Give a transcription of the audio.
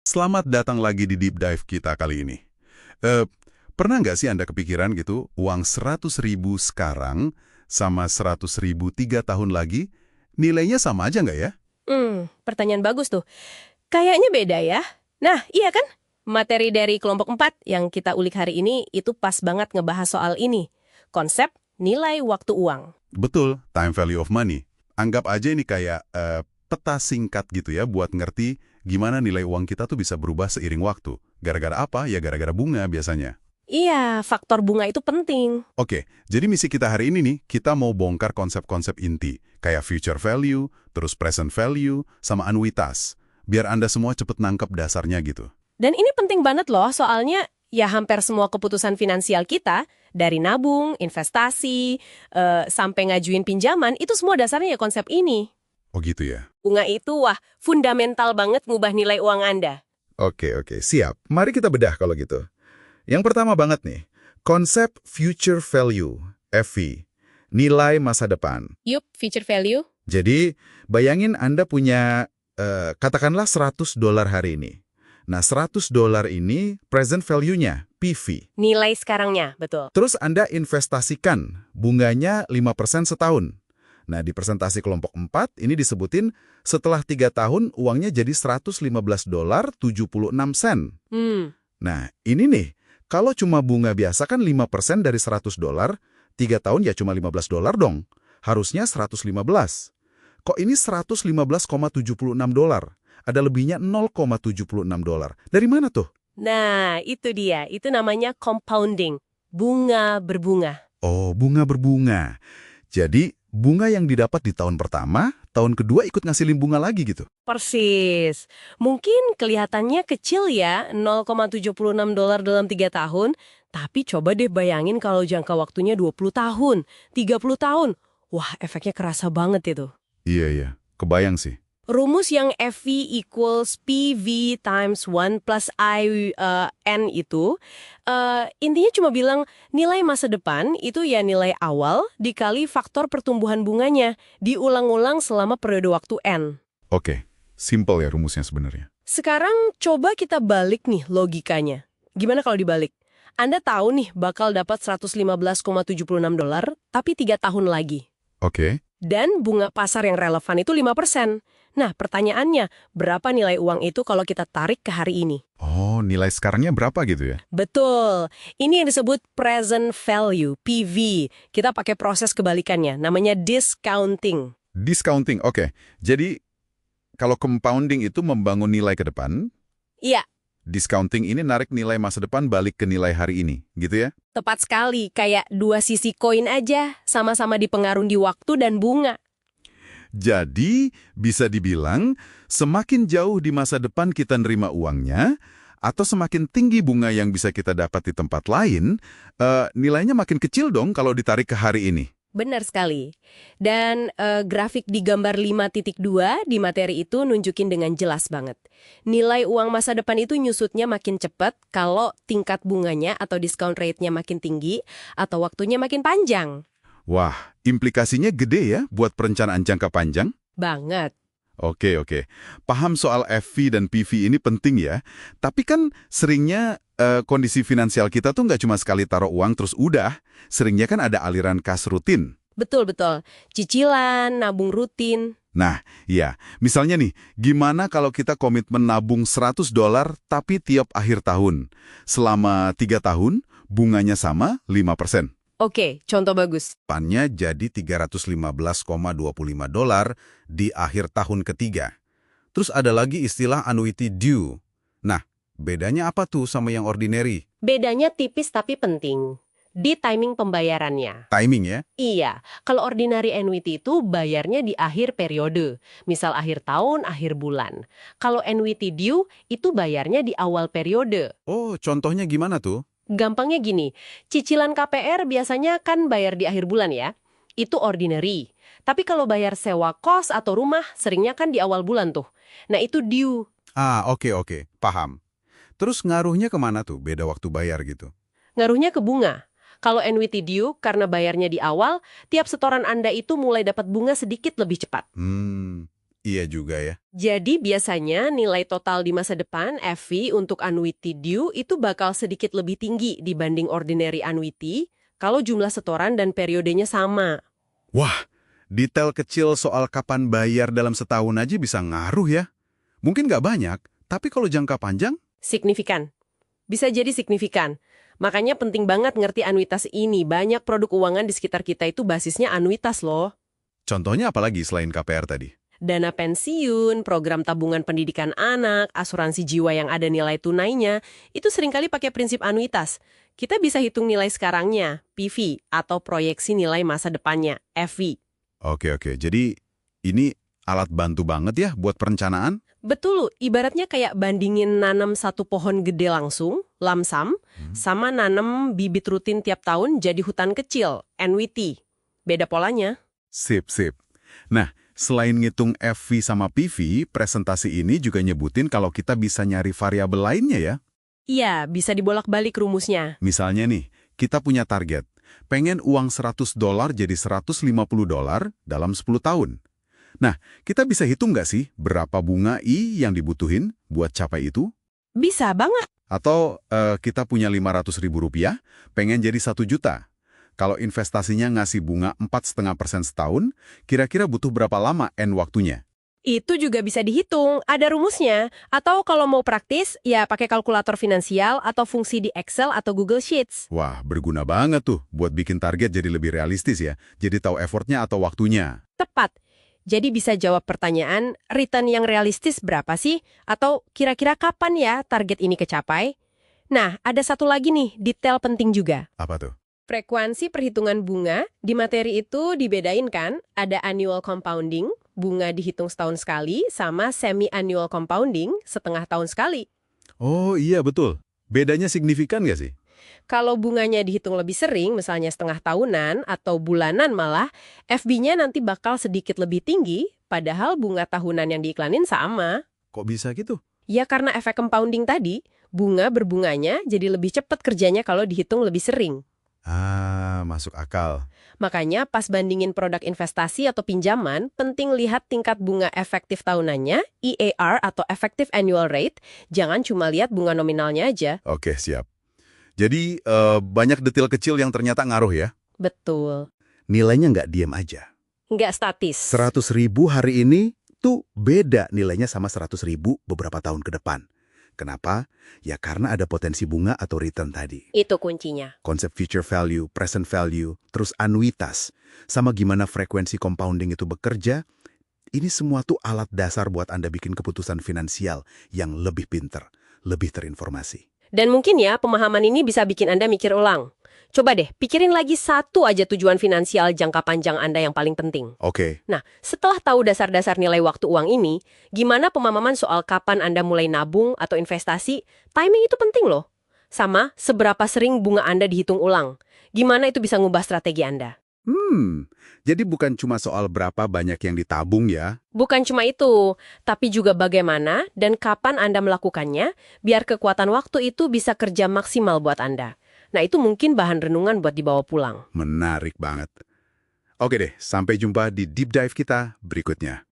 Selamat datang lagi di Deep Dive kita kali ini. Eh, Pernah nggak sih Anda kepikiran gitu, uang 100.000 sekarang sama 100.000 3 tahun lagi, nilainya sama aja nggak ya? Pertanyaan bagus tuh. Kayaknya beda ya. Nah, iya kan? Materi dari kelompok 4 yang kita ulik hari ini itu pas banget ngebahas soal ini. Konsep nilai waktu uang. Betul, time value of money. Anggap aja ini kayak peta singkat gitu ya, buat ngerti gimana nilai uang kita tuh bisa berubah seiring waktu. Gara-gara apa? Ya gara-gara bunga biasanya. Iya, faktor bunga itu penting. Oke, jadi misi kita hari ini nih, kita mau bongkar konsep-konsep inti, kayak future value, terus present value, sama anuitas. Biar Anda semua cepet nangkep dasarnya gitu. Dan ini penting banget loh, soalnya ya hampir semua keputusan finansial kita, dari nabung, investasi, sampai ngajuin pinjaman, itu semua dasarnya ya konsep ini. Oh gitu ya? Bunga itu, wah, fundamental banget ngubah nilai uang Anda. Oke, siap. Mari kita bedah kalau gitu. Yang pertama banget nih, konsep future value, FV, nilai masa depan. Yup, future value. Jadi, bayangin Anda punya, katakanlah $100 hari ini. Nah, $100 ini present value-nya, PV. Nilai sekarangnya, betul. Terus Anda investasikan, bunganya 5% setahun. Nah, di presentasi kelompok 4, ini disebutin setelah 3 tahun uangnya jadi $115.76. Nah, ini nih, kalau cuma bunga biasa kan 5% dari $100, 3 tahun ya cuma $15 dong. Harusnya 115. Kok ini $115,76? Ada lebihnya $0,76. Dari mana tuh? Nah, itu dia. Itu namanya compounding. Bunga berbunga. Oh, bunga berbunga. Jadi, bunga yang didapat di tahun pertama, tahun kedua ikut ngasilin bunga lagi gitu. Persis. Mungkin kelihatannya kecil ya, $0,76 dalam 3 tahun. Tapi coba deh bayangin kalau jangka waktunya 20 tahun, 30 tahun. Wah, efeknya kerasa banget itu. Iya, kebayang sih. Rumus yang FV equals PV times 1 plus I N itu, intinya cuma bilang nilai masa depan itu ya nilai awal dikali faktor pertumbuhan bunganya, diulang-ulang selama periode waktu N. Oke, simple ya rumusnya sebenarnya. Sekarang coba kita balik nih logikanya. Gimana kalau dibalik? Anda tahu nih bakal dapat $115,76, tapi 3 tahun lagi. Oke. Dan bunga pasar yang relevan itu 5%. Nah, pertanyaannya, berapa nilai uang itu kalau kita tarik ke hari ini? Oh, nilai sekarangnya berapa gitu ya? Betul. Ini yang disebut present value, PV. Kita pakai proses kebalikannya, namanya discounting. Discounting, oke. Jadi, kalau compounding itu membangun nilai ke depan, Iya, discounting ini narik nilai masa depan balik ke nilai hari ini, gitu ya? tepat sekali. Kayak dua sisi koin aja, sama-sama dipengaruhi waktu dan bunga. Jadi, bisa dibilang, semakin jauh di masa depan kita nerima uangnya, atau semakin tinggi bunga yang bisa kita dapat di tempat lain, nilainya makin kecil dong kalau ditarik ke hari ini. Benar sekali. Dan grafik di gambar 5.2 di materi itu nunjukin dengan jelas banget. Nilai uang masa depan itu nyusutnya makin cepat kalau tingkat bunganya atau discount rate-nya makin tinggi atau waktunya makin panjang. Wah, implikasinya gede ya buat perencanaan jangka panjang? Banget. Oke. Paham soal FV dan PV ini penting ya. Tapi kan seringnya kondisi finansial kita tuh nggak cuma sekali taruh uang terus udah. Seringnya kan ada aliran kas rutin. Betul. Cicilan, nabung rutin. Nah, ya, misalnya nih, gimana kalau kita komitmen nabung $100 tapi tiap akhir tahun? Selama 3 tahun, bunganya sama 5%. Oke, contoh bagus. Pannya jadi $315,25 di akhir tahun ketiga. Terus ada lagi istilah annuity due. Nah, bedanya apa tuh sama yang ordinary? Bedanya tipis tapi penting. Di timing pembayarannya. Timing ya? Iya, kalau ordinary annuity itu bayarnya di akhir periode. Misal akhir tahun, akhir bulan. Kalau annuity due itu bayarnya di awal periode. Oh, contohnya gimana tuh? Gampangnya gini, cicilan KPR biasanya kan bayar di akhir bulan ya. Itu ordinary. Tapi kalau bayar sewa kos atau rumah, seringnya kan di awal bulan tuh. Nah itu due. Ah, oke. Paham. Terus ngaruhnya kemana tuh beda waktu bayar gitu? Ngaruhnya ke bunga. Kalau annuity due, karena bayarnya di awal, tiap setoran Anda itu mulai dapat bunga sedikit lebih cepat. Iya juga ya. Jadi biasanya nilai total di masa depan FV untuk annuity due itu bakal sedikit lebih tinggi dibanding ordinary annuity kalau jumlah setoran dan periodenya sama. Wah, detail kecil soal kapan bayar dalam setahun aja bisa ngaruh ya. Mungkin nggak banyak, tapi kalau jangka panjang, Signifikan. Bisa jadi signifikan. Makanya penting banget ngerti anuitas ini. Banyak produk keuangan di sekitar kita itu basisnya anuitas loh. contohnya apalagi selain KPR tadi? Dana pensiun, program tabungan pendidikan anak, asuransi jiwa yang ada nilai tunainya, itu seringkali pakai prinsip anuitas. Kita bisa hitung nilai sekarangnya, PV, atau proyeksi nilai masa depannya, FV. Oke, jadi ini alat bantu banget ya buat perencanaan? Betul, ibaratnya kayak bandingin nanam satu pohon gede langsung, lamsam, sama nanam bibit rutin tiap tahun jadi hutan kecil, NWT. Beda polanya. Sip. Nah, selain ngitung FV sama PV, presentasi ini juga nyebutin kalau kita bisa nyari variabel lainnya ya. Iya, bisa dibolak-balik rumusnya. Misalnya nih, kita punya target. Pengen uang $100 jadi $150 dalam 10 tahun. Nah, kita bisa hitung nggak sih berapa bunga I yang dibutuhin buat capai itu? Bisa banget. Atau kita punya Rp500.000, pengen jadi 1 juta. Kalau investasinya ngasih bunga 4,5% setahun, kira-kira butuh berapa lama N waktunya? Itu juga bisa dihitung, ada rumusnya. Atau kalau mau praktis, ya pakai kalkulator finansial atau fungsi di Excel atau Google Sheets. Wah, berguna banget tuh buat bikin target jadi lebih realistis ya. Jadi tahu effortnya atau waktunya. Tepat. Jadi bisa jawab pertanyaan, return yang realistis berapa sih? Atau kira-kira kapan ya target ini kecapai? Nah, ada satu lagi nih, detail penting juga. Apa tuh? Frekuensi perhitungan bunga, di materi itu dibedain kan, ada annual compounding, bunga dihitung setahun sekali, sama semi-annual compounding, setengah tahun sekali. Oh iya betul. Bedanya signifikan nggak sih? Kalau bunganya dihitung lebih sering, misalnya setengah tahunan atau bulanan malah, FB-nya nanti bakal sedikit lebih tinggi, padahal bunga tahunan yang diiklanin sama. Kok bisa gitu? Ya karena efek compounding tadi, bunga berbunganya jadi lebih cepat kerjanya kalau dihitung lebih sering. Ah, masuk akal. Makanya pas bandingin produk investasi atau pinjaman, penting lihat tingkat bunga efektif tahunannya, EAR atau Effective Annual Rate, jangan cuma lihat bunga nominalnya aja. Oke, siap. Jadi, banyak detail kecil yang ternyata ngaruh ya? Betul. Nilainya nggak diem aja. Nggak statis. 100.000 hari ini tuh beda nilainya sama 100.000 beberapa tahun ke depan. Kenapa? Ya karena ada potensi bunga atau return tadi. Itu kuncinya. Konsep future value, present value, terus anuitas, sama gimana frekuensi compounding itu bekerja, ini semua tuh alat dasar buat Anda bikin keputusan finansial yang lebih pinter, lebih terinformasi. Dan mungkin ya, pemahaman ini bisa bikin Anda mikir ulang. Coba deh, pikirin lagi satu aja tujuan finansial jangka panjang Anda yang paling penting. Oke. Nah, setelah tahu dasar-dasar nilai waktu uang ini, gimana pemahaman soal kapan Anda mulai nabung atau investasi? Timing itu penting loh. Sama, seberapa sering bunga Anda dihitung ulang. Gimana itu bisa ngubah strategi Anda? Jadi bukan cuma soal berapa banyak yang ditabung ya. Bukan cuma itu, tapi juga bagaimana dan kapan Anda melakukannya, biar kekuatan waktu itu bisa kerja maksimal buat Anda. Nah, itu mungkin bahan renungan buat dibawa pulang. Menarik banget. Oke deh, sampai jumpa di deep dive kita berikutnya.